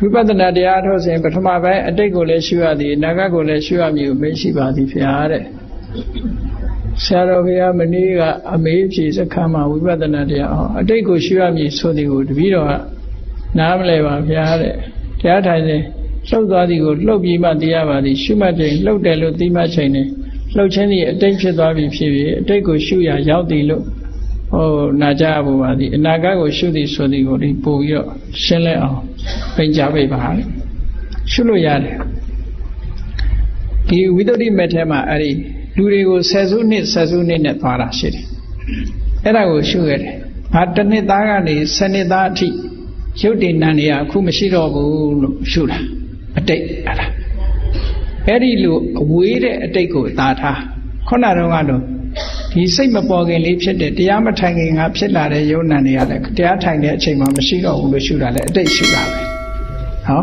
ဝိပဿနာတရားထုတ်စဉ်ပထမပိုင်းအတိတ်ကိုလည်းရှုရသည်အနာဂတ်ကိုလည်းရှုရမည်ကိုမေးရှိပါသည်ဖျားတဲ့ဆရာတော်ဘုရားမနေ့ကအမေးဖြေစခန်းမှာဝိပဿနာတရားဟောအတိတ်ကိုရှုရမည်ဆိုသည်ကိုတပည့်တော်ကနားမလဲပါဗျာတဲ့တရားထိုင်စဉ်လှုပ်သွားသည်ကိုလှုပ်ပြီးမှသိရပါသည်ရှုမှတ်ချိန်လှုပ်တယ်လို့သိမှတ်ချိန်နဲ့လှုပ်ခြင်းသည်အတိတ်ဖြစ်သွားပြီဖြစ်ပြီးအတိတ်ကိုရှုရရောက်သည်လို့နာကြရပါသည်အနာဂတ်ကိုရှုသည်ဆိုသည်ကိုဒီပို့ပြီးတော့ရှင်းလဲအောင်ပြင်ကြပေးပါလေရှုလို့ရတယ်ဒီဝိသုဒ္ဓိမဲ့ထဲမှာအဲ့ဒီလူတွေကိုဆယ်စုနှစ်နဲ့သွားတာရှိတယ်အဲ့ဒါကိုရှုရတယ်ငါတစ်နှစ်သားကနေ10နှစ်သားအထိရုပ်တည်နံတွေကအခုမရှိတော့ဘူးလို့ရှုတာအတိတ်အဲ့ဒီလိုအဝေးတဲ့အတိတ်ကိုသာထားခုနကတော့ဒီစိတ်မပေါ်ခင်လေးဖြစ်တဲ့တရားမထိုင်ခင်ကဖြစ်လာတဲ့ယုံနံတွေကလည်းတရားထိုင်တဲ့အချိန်မှာမရှိတော့ဘူးလို့ရှုတာလေအတိတ်ရှုတာပဲဟော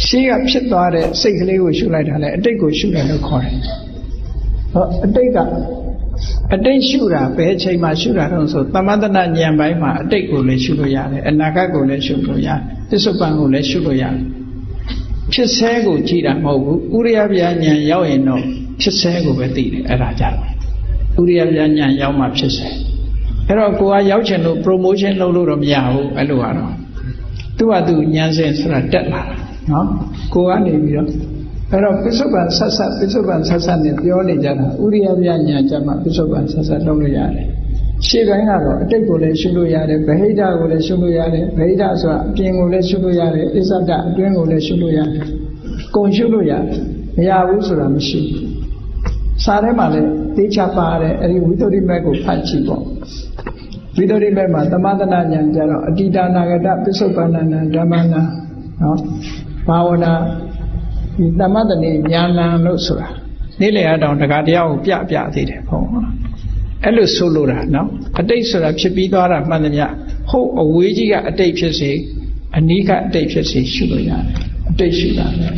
ရှိကဖြစ်သွားတဲ့စိတ်ကလေးကိုရှုလိုက်တာလေအတိတ်ကိုရှုတယ်လို့ခေါ်တယ်ဟောအတိတ်ရှုတာဘယ်အချိန်မှာရှုတာတော့ဆိုသမထနာဉာဏ်ပိုင်းမှာအတိတ်ကိုလည်းရှုလို့ရတယ်အနာဂတ်ကိုလည်းရှုလို့ရတယ်ပစ္စုပန်ကိုလည်းရှုလို့ရတယ်ဖြစ်ဆဲကိုကြည့်တာမဟုတ်ဘူးဥရိယပြဉာဏ်ရောက်ရင်တော့ဖြစ်ဆဲကိုပဲသိတယ်အဲ့ဒါကြတော့ဥရိယပြဉာဏ်ရောက်မှဖြစ်ဆဲအဲ့တော့ကိုကရောက်ချင်လို့ promotion လုပ်လို့တော့မရဘူးအဲ့လိုကတော့သူ့ဟာသူဉာဏ်စဉ်ဆိုတာတက်လာတာနော်ကိုကနေပြီးတော့အဲ့တော့ပစ္စုပန်ဆက်ဆက်နဲ့ပြောနေကြတာဥရိယပြဉာဏ်ကြမှာပစ္စုပန်ဆက်ဆက်လုပ်လို့ရတယ်ရှေ့ပိုင်းကတော့အတိတ်ကိုလည်းရှုလို့ရတယ်ဗဟိတကိုလည်းရှုလို့ရတယ်ဗဟိတဆိုတာအပြင်ကိုလည်းရှုလို့ရတယ်အစ္ဆဒအတွင်းကိုလည်းရှုလို့ရတယ်ကုန်ရှုလို့ရတယ်မရဘူးဆိုတာမရှိဘူးစာထဲမှာလည်းသိချပါတယ်အဲ့ဒီဝိသုဒ္ဓိမဲ့ကိုဖတ်ကြည့်ပေါ့ဝိသုဒ္ဓိမဲ့မှာသမထနာဉာဏ်ကြတော့အတ္တနာဂတပစ္စုပန်နံဓမ္မနာနော်ဘာဝနာဒီသမထနေဉာဏ်လို့ဆိုတာနေ့လည်အတောင်တရားကိုပြသေးတယ်ဟုတ်အဲ့လိုဆိုလိုတာနော်အတိတ်ဆိုတာဖြစ်ပြီးသွားတာမှန်သမျှဟုတ်အဝေးကြီးကအတိတ်ဖြစ်စေအနီးကအတိတ်ဖြစ်စေရှုလို့ရတယ်အတိတ်ရှုတာပဲ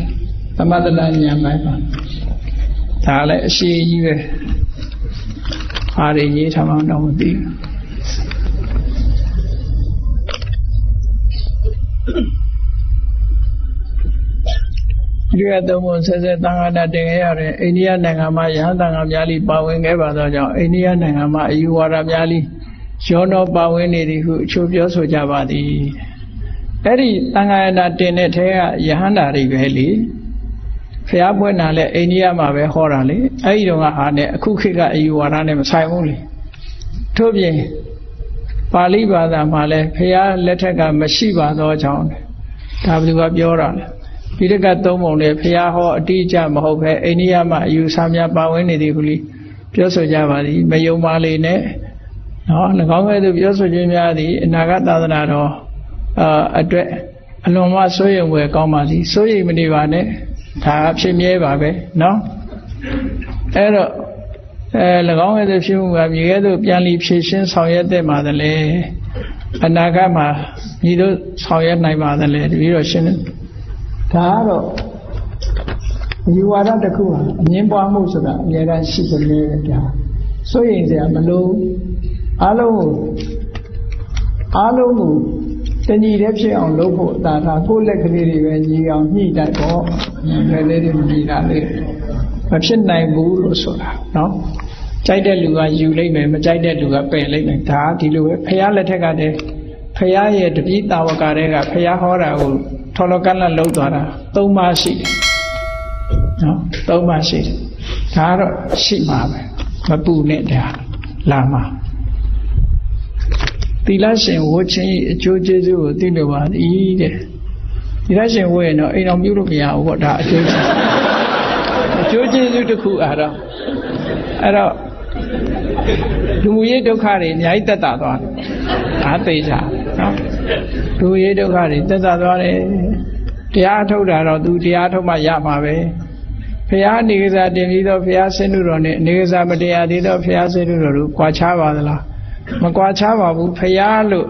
သမထနာဉာဏ်ပိုင်းပါဒါလည်းအရှိကြီးပဲအားရရေးထားမှတော့မသိဘူးဒီရသုံးဖို့ဆက်သံဃာတင်ခဲ့ရတဲ့အိန္ဒိယနိုင်ငံမှာယဟန်သံဃာများလိပါဝင်ခဲ့ပါသောကြောင့်အိန္ဒိယနိုင်ငံမှာအယူဝါဒများလိရောနောပါဝင်နေသည်ဟုအချို့ပြောဆိုကြပါသည်အဲ့ဒီသံဃာတင်တဲ့ထဲကယဟန်တာတွေပဲလေဖျားပွင့်တာလဲအိန္ဒိယမှာပဲဟောတာလေအဲ့ဒီတော့ကဟာနဲ့အခုခေတ်ကအယူဝါဒနဲ့မဆိုင်ဘူးလေထို့ပြင်ပါဠိဘာသာမှာလဲဖျားလက်ထက်ကမရှိပါသောကြောင့်ဒါဘယ်သူကပြောတာလဲဒီတကသုံးပုံနဲ့ဖျားဟောအတိအကျမဟုတ်ပဲအိန္ဒိယမှာအယူဆများပါဝင်နေသည်ဟုလိပြောဆိုကြပါသည်မယုံပါလေနဲ့နော်၎င်းကဲ့သို့ပြောဆိုခြင်းများသည်အနာဂတ်သာသနာတော်အတွက်အလွန်မှစိုးရိမ်ဖွယ်ကောင်းပါသည်စိုးရိမ်မနေပါနဲ့ဒါဖြစ်မြဲပါပဲနော်အဲ့တော့၎င်းရဲ့ဖြစ်မှုကမြေကဲ့သို့ပြန်လီဖြည့်ရှင်းဆောင်ရွက်တဲ့မှာတည်းအနာဂတ်မှာညီတို့ဆောင်ရွက်နိုင်ပါသလဲတပည့်တော်ရှင်းတယ်ဒါကတော့ယူဝါဒတစ်ခုဟာအငင်းပွားမှုဆိုတာအများကြီးရှိကြတယ်ဗျာစိုးရိမ်စရာမလိုအားလုံးကိုတညီတည်းဖြစ်အောင်လုပ်ဖို့အသာထားကိုယ်လက်ကလေးတွေပဲညီအောင်ညှိတတ်တော့လက်လေးတွေညီတာလေးမဖြစ်နိုင်ဘူးလို့ဆိုတာနော်ကြိုက်တဲ့လူကယူလိုက်မယ်မကြိုက်တဲ့လူကပယ်လိုက်မယ်ဒါဒီလိုပဲဖះလက်ထက်ကတည်းဖះရဲ့တပည့်တာဝကတွေကဖះဟောတာကိုထော်လောကလတ်လုံးသွားတာ3ပါးရှိတယ်နော်3ပါးရှိတယ်ဒါတော့ရှိမှာပဲမပူနဲ့ဒါလာမှာသီလရှင်ဝတ်ခြင်းအကျိုးကျေးဇူးကိုသိလို့ပါသည်တဲ့သီလရှင်ဝတ်ရင်တော့အိမ်တော်ပြုလို့မရဘူးပေါ့ဒါအကျိုးကျေးဇူးတစ်ခုအဲ့တော့လူရေးဒုက္ခတွေအများကြီးတက်တာသွားတယ်ဒါသိကြနော်လူရေးဒုက္ခတွေတက်တာသွားတယ်တရားထုတ်တာတော့သူတရားထုတ်မှရမှာပဲဖះနေကစားတင်ပြီးတော့ဖះဆင်းတုတော်နဲ့နေကစားမတရားသေးတော့ဖះဆင်းတုတော်တို့ကြွားချပါသလားမကွာခြားပါဘူးဖျားလို့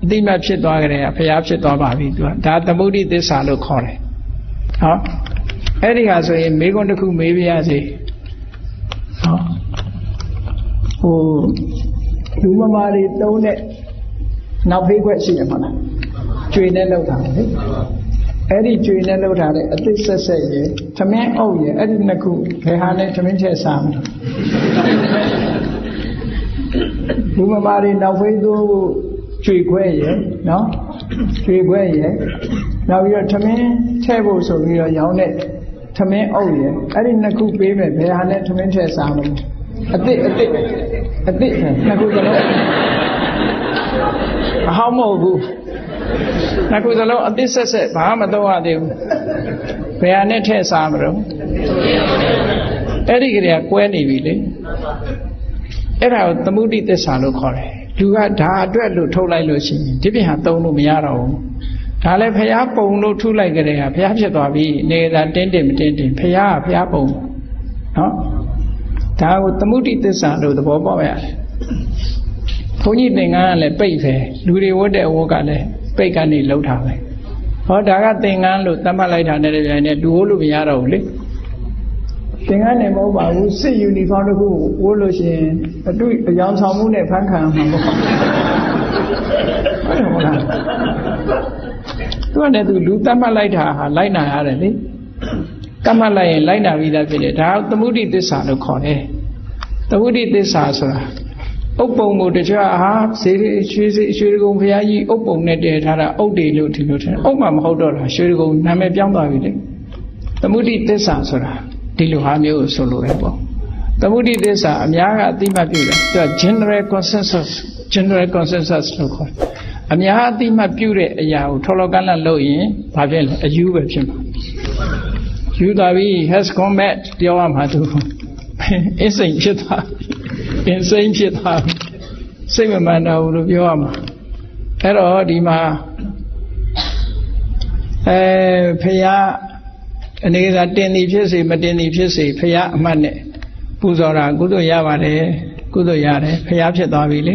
အတိမတ်ဖြစ်သွားကြတယ်ဖျားဖြစ်သွားပါပြီသူကဒါသမုဒိသစ္စာလို့ခေါ်တယ်ဟောအဲ့ဒီဟာဆိုရင်မေခွန်းတစ်ခုမေးပြရစီဟောလူမမာတွေတုံးတဲ့နောက်ဖေးခွက်ရှိတယ်မဟုတ်လားကျွေနဲ့လောက်တာလေ အဲ့ဒီကျွေနဲ့လောက်ထားတဲ့အသစ်ဆက်ဆက်ရယ်သမင်းအုပ်ရယ်အဲ့ဒီနှစ်ခုဘယ်ဟာနဲ့သမင်းထည့်စားမလဲလူမမာတွေနောက်ဖေးသိုးကျွေခွဲရယ်နော်ကျွေခွဲရယ်နောက်ပြီးတော့သမင်းထည့်ဖို့ဆိုပြီးတော့ရောင်းတဲ့သမင်းအုပ်ရယ်အဲ့ဒီနှစ်ခုပေးမယ်ဘယ်ဟာနဲ့သမင်းထည့်စားမလဲအသစ်နှစ်ခုစလုံးအဟောင်းမဟုတ်ဘူးနှစ်ခုစလုံးအသစ်ဆက်ဘာမှမတော့ရသေးဘူးဘယ်ဟာနဲ့ထည့်စားမလို့အဲ့ဒီကလေးကကွဲနေပြီလေအဲ့ဒါကိုသမုဒိသစ္စာလို့ခေါ်တယ်လူကဒါအတွက်လို့ထုတ်လိုက်လို့ရှိရင်ဒီပြင်ဟာသုံးလို့မရတော့ဘူးဒါလည်းဖျားပုံလို့ထုလိုက်ကြတဲ့ဟာဖျားဖြစ်သွားပြီနေတာတင်းတင်းမတင်းတင်းဖျားကဖျားပုံနော်ဒါကိုသမုဒိသစ္စာလို့သဘောပေါက်ရတယ်ဘုန်းကြီးသင်္ကန်းကလည်းပိတ်ပဲလူတွေဝတ်တဲ့ဝတ်ကလည်းပိတ်ကနေလှုပ်ထားပဲဟောဒါကသင်္ကန်းလို့သတ်မှတ်လိုက်တာနဲ့တပြိုင်နက်လူဝတ်လို့မရတော့ဘူးလေသင်္ကန်းနဲ့မဟုတ်ပါဘူးစစ်ယူနီဖောင်းတစ်ခုဝတ်လို့ရှိရင်အယောင်ဆောင်မှုနဲ့ဖန်ခံမှာပေါ့ဟုတ်လားသူကလည်းသူလူသတ်မှတ်လိုက်တာဟာလိုက်နာရတယ်လေသတ်မှတ်လိုက်ရင်လိုက်နာပြီးသားဖြစ်တယ်ဒါကသမုဒိသစ္စာလို့ခေါ်တယ်သမုဒိသစ္စာဆိုတာဥပ္ပုံကိုတခြားဟာရွှေကုံဘုရားကြီးဥပ္ပုံနဲ့တည်ထားတာဥဒ္ဒေလို့ဒီလိုထင်ဥပ္မှမဟုတ်တော့တာရွှေကုံနာမည်ပြောင်းသွားပြီလေသမုဒိသစ္စာဆိုတာဒီလိုဟာမျိုးကိုဆိုလိုတယ်ပေါ့သမုဒိသစ္စာအများကအသိမှတ်ပြုတယ်သူက general consensus လို့ခေါ်တယ်အများအသိမှတ်ပြုတဲ့အရာကိုထော်လောကန့်လန့်လုပ်ရင်ဘာဖြစ်လဲအယူပဲဖြစ်မှာယူသွားပြီး has combat ပြောရမှာသူinsane ဖြစ်သွားinsane ဖြစ်သွားစိတ်မမှန်တော့ဘူးလို့ပြောရမှာအဲ့တော့ဒီမှာဖရာအနေကတင်သည်ဖြစ်စေမတင်သည်ဖြစ်စေဖရာအမှတ်နဲ့ပူဇော်တာကုသိုလ်ရပါတယ်ကုသိုလ်ရတယ်ဖရာဖြစ်သွားပြီလေ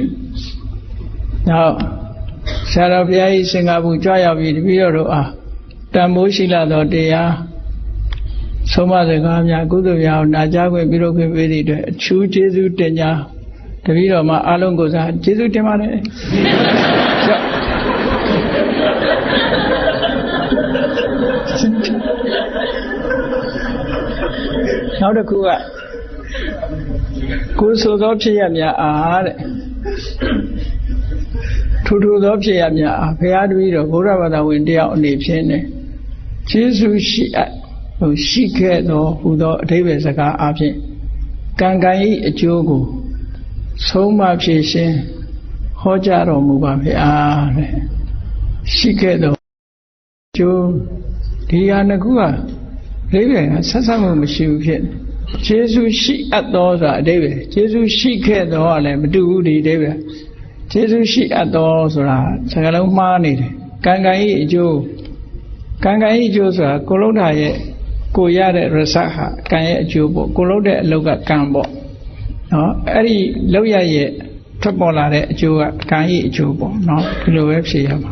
နောက်ဆရာတော်ဘုရားကြီးစင်္ကာပူကြွရောက်ပြီးတပည့်တော်တို့အားတန်ဖိုးရှိလာသောတရားဆုံးမစကားများကုသိုလ်များနာကြားခွင့်ပြုလုပ်ခွင့်ပေးသည့်အတွက်အထူးကျေးဇူးတင်ကြတပည့်တော်မှာအားလုံးကိုစားကျေးဇူးတင်ပါတယ်နောက်တစ်ခုကကိုယ်ဆိုသောဖြစ်ရများအားတဲ့ထူထူသောဖြစ်ရများအားဘုရားတပည့်တော်ဘုရားဘာသာဝင်တယောက်အနေဖြင့်နဲ့ကျေးဇူးရှိခဲ့သောဟူသောအဓိပ္ပာယ်စကားအပြင်ကံကံ၏အကျိုးကိုဆုံးမဖြေရှင်းဟောကြားတော်မူပါဗျာတဲ့ရှိခဲ့သောအကျိုးဒီဟာနှစ်ခုဟာအဓိပ္ပာယ်ကဆက်ဆက်မှုမရှိဘူးဖြစ်ကျေးဇူးရှိအပ်သောဆိုတာအဓိပ္ပာယ်ကျေးဇူးရှိခဲ့သောကလည်းမတူဘူးဒီအဓိပ္ပာယ်ကျေးဇူးရှိအပ်သောဆိုတာစကားလုံးမှားနေတယ်ကံကံ၏အကျိုးဆိုတာကိုလုံးတာရဲ့ကိုရတဲ့ရစဟာကံရဲ့အကျိုးပေါ့ကိုလုံးတဲ့အလုပ်ကကံပေါ့နော်အဲ့ဒီလောက်ရရဲ့ထွက်ပေါ်လာတဲ့အကျိုးကကံ၏အကျိုးပေါ့နော်ဒီလိုပဲဖြေရမှာ